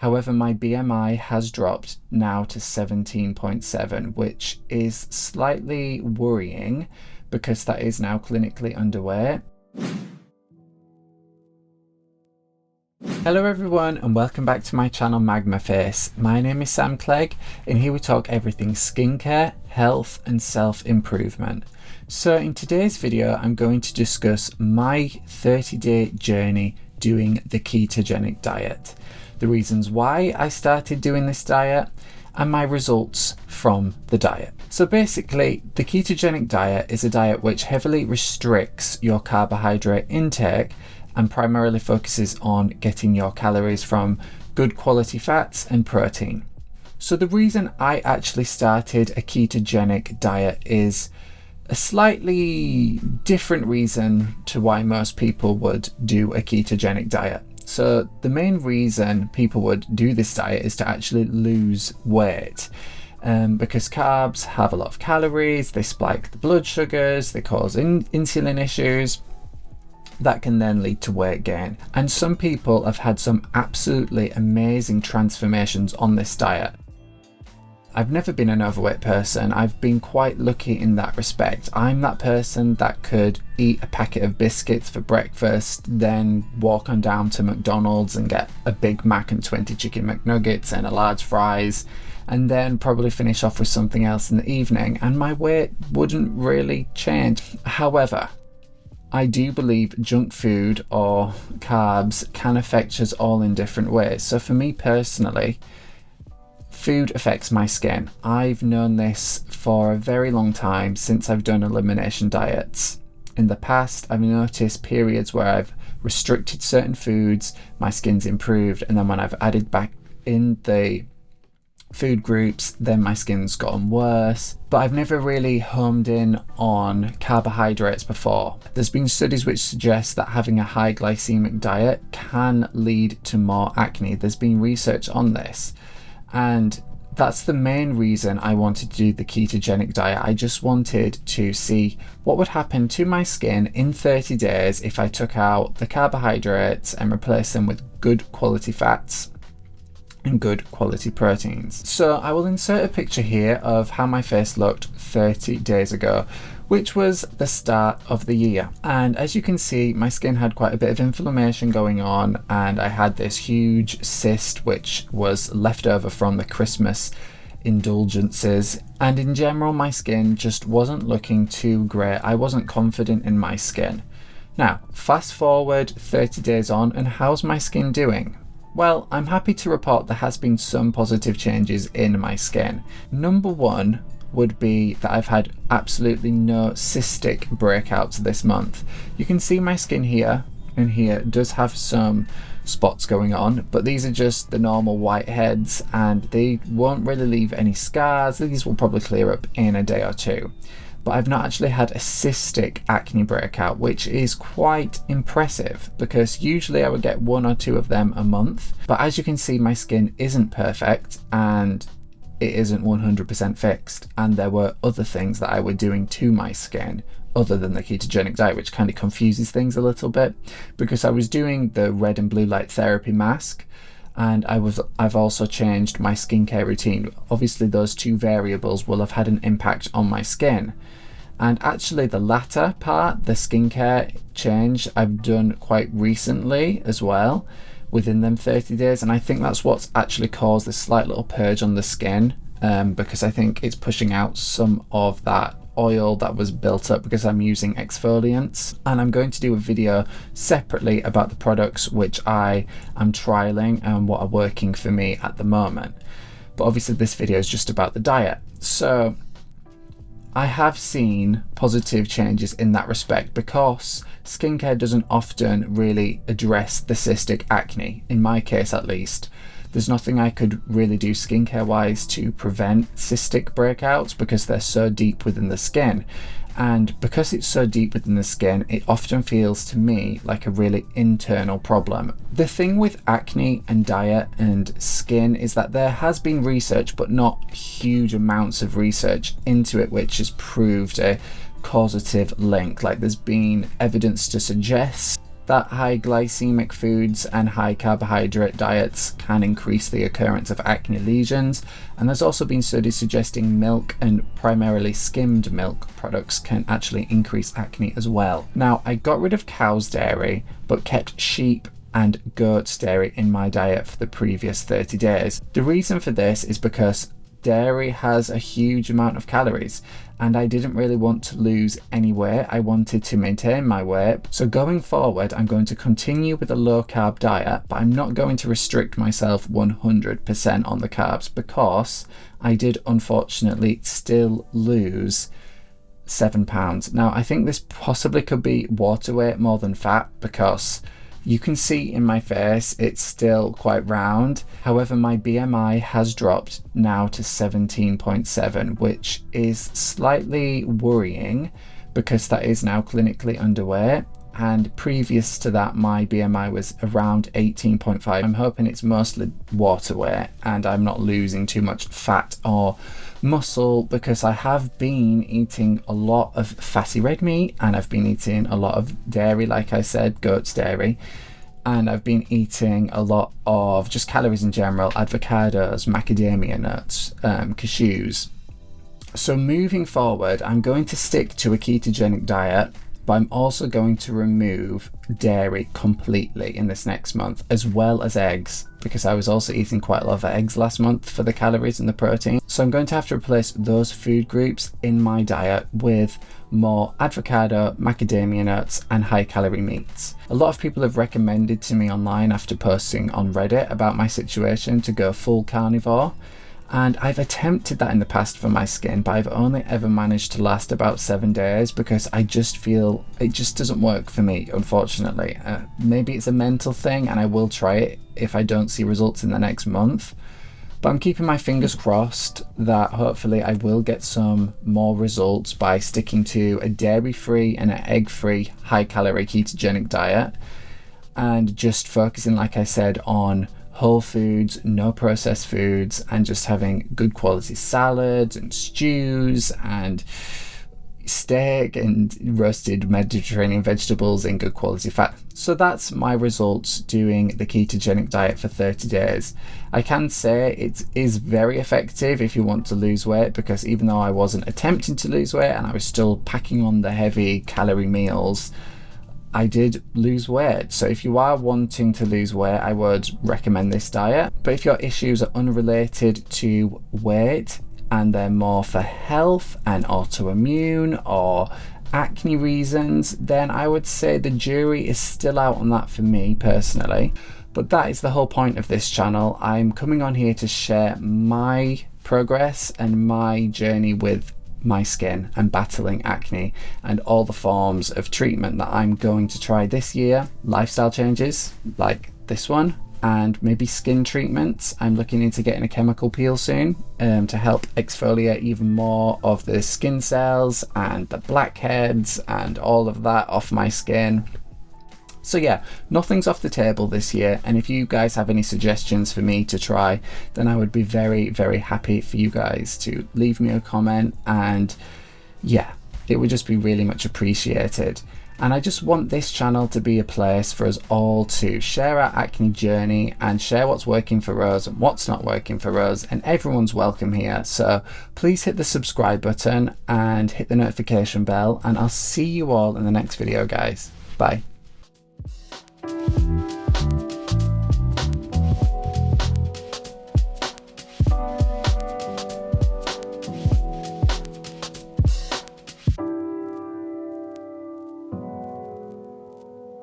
However, my BMI has dropped now to 17.7, which is slightly worrying because that is now clinically underweight. Hello everyone and welcome back to my channel MagmaFace. My name is Sam Clegg and here we talk everything skincare, health and self-improvement. So in today's video I'm going to discuss my 30-day journey doing the ketogenic diet, the reasons why I started doing this diet and my results from the diet. So basically the ketogenic diet is a diet which heavily restricts your carbohydrate intake and primarily focuses on getting your calories from good quality fats and protein. So the reason I actually started a ketogenic diet is a slightly different reason to why most people would do a ketogenic diet. So the main reason people would do this diet is to actually lose weight. Because carbs have a lot of calories, they spike the blood sugars, they cause insulin issues. That can then lead to weight gain. And some people have had some absolutely amazing transformations on this diet. I've never been an overweight person. I've been quite lucky in that respect. I'm that person that could eat a packet of biscuits for breakfast, then walk on down to McDonald's and get a Big Mac and 20 chicken McNuggets and a large fries, and then probably finish off with something else in the evening, and my weight wouldn't really change. However, I do believe junk food or carbs can affect us all in different ways. So for me personally, food affects my skin. I've known this for a very long time since I've done elimination diets. In the past, I've noticed periods where I've restricted certain foods, my skin's improved, and then when I've added back in the food groups, then my skin's gotten worse. But I've never really homed in on carbohydrates before. There's been studies which suggest that having a high glycemic diet can lead to more acne. There's been research on this, and that's the main reason I wanted to do the ketogenic diet. I just wanted to see what would happen to my skin in 30 days if I took out the carbohydrates and replaced them with good quality fats and good quality proteins. So I will insert a picture here of how my face looked 30 days ago, which was the start of the year. And as you can see, my skin had quite a bit of inflammation going on, and I had this huge cyst which was left over from the Christmas indulgences, and in general my skin just wasn't looking too great. I wasn't confident in my skin. Now fast forward 30 days on, and how's my skin doing? Well, I'm happy to report there has been some positive changes in my skin. Number one would be that I've had absolutely no cystic breakouts this month. You can see my skin here and here does have some spots going on, but these are just the normal whiteheads and they won't really leave any scars. These will probably clear up in a day or two. But I've not actually had a cystic acne breakout, which is quite impressive because usually I would get one or two of them a month. But as you can see, my skin isn't perfect and it isn't 100% fixed. And there were other things that I were doing to my skin other than the ketogenic diet, which kind of confuses things a little bit, because I was doing the red and blue light therapy mask, and I've also changed my skincare routine. Obviously those two variables will have had an impact on my skin. And actually the latter part, the skincare change, I've done quite recently as well, within them 30 days. And I think that's what's actually caused this slight little purge on the skin, because I think it's pushing out some of that oil that was built up because I'm using exfoliants. And I'm going to do a video separately about the products which I am trialing and what are working for me at the moment. But obviously this video is just about the diet. So I have seen positive changes in that respect because skincare doesn't often really address the cystic acne, in my case at least. There's nothing I could really do skincare wise to prevent cystic breakouts because they're so deep within the skin. And because it's so deep within the skin, it often feels to me like a really internal problem. The thing with acne and diet and skin is that there has been research, but not huge amounts of research into it, which has proved a causative link. Like there's been evidence to suggest that high glycemic foods and high carbohydrate diets can increase the occurrence of acne lesions, and there's also been studies suggesting milk and primarily skimmed milk products can actually increase acne as well. Now, I got rid of cow's dairy but kept sheep and goat's dairy in my diet for the previous 30 days. The reason for this is because dairy has a huge amount of calories, and I didn't really want to lose any weight. I wanted to maintain my weight. So going forward, I'm going to continue with a low carb diet, but I'm not going to restrict myself 100% on the carbs, because I did unfortunately still lose 7 pounds. Now, I think this possibly could be water weight more than fat, because you can see in my face it's still quite round. However, my BMI has dropped now to 17.7, which is slightly worrying because that is now clinically underweight. And previous to that, my BMI was around 18.5. I'm hoping it's mostly water weight and I'm not losing too much fat or muscle, because I have been eating a lot of fatty red meat and I've been eating a lot of dairy, like I said, goat's dairy, and I've been eating a lot of just calories in general, avocados, macadamia nuts, cashews. So moving forward, I'm going to stick to a ketogenic diet, but I'm also going to remove dairy completely in this next month, as well as eggs, because I was also eating quite a lot of eggs last month for the calories and the protein. So I'm going to have to replace those food groups in my diet with more avocado, macadamia nuts, and high calorie meats. A lot of people have recommended to me online after posting on Reddit about my situation to go full carnivore. And I've attempted that in the past for my skin, but I've only ever managed to last about 7 days, because I just feel it just doesn't work for me, unfortunately. Maybe it's a mental thing and I will try it if I don't see results in the next month. But I'm keeping my fingers crossed that hopefully I will get some more results by sticking to a dairy-free and an egg-free high-calorie ketogenic diet, and just focusing, like I said, on whole foods, no processed foods, and just having good quality salads and stews and steak and roasted Mediterranean vegetables in good quality fat. So that's my results doing the ketogenic diet for 30 days. I can say it is very effective if you want to lose weight, because even though I wasn't attempting to lose weight and I was still packing on the heavy calorie meals, I did lose weight. So if you are wanting to lose weight, I would recommend this diet. But if your issues are unrelated to weight and they're more for health and autoimmune or acne reasons, then I would say the jury is still out on that for me personally. But that is the whole point of this channel. I'm coming on here to share my progress and my journey with my skin and battling acne, and all the forms of treatment that I'm going to try this year. Lifestyle changes like this one, and maybe skin treatments. I'm looking into getting a chemical peel soon to help exfoliate even more of the skin cells and the blackheads and all of that off my skin. So yeah, nothing's off the table this year, and if you guys have any suggestions for me to try, then I would be very, very happy for you guys to leave me a comment, and yeah, it would just be really much appreciated. And I just want this channel to be a place for us all to share our acne journey and share what's working for us and what's not working for us, and everyone's welcome here. So please hit the subscribe button and hit the notification bell, and I'll see you all in the next video, guys. Bye.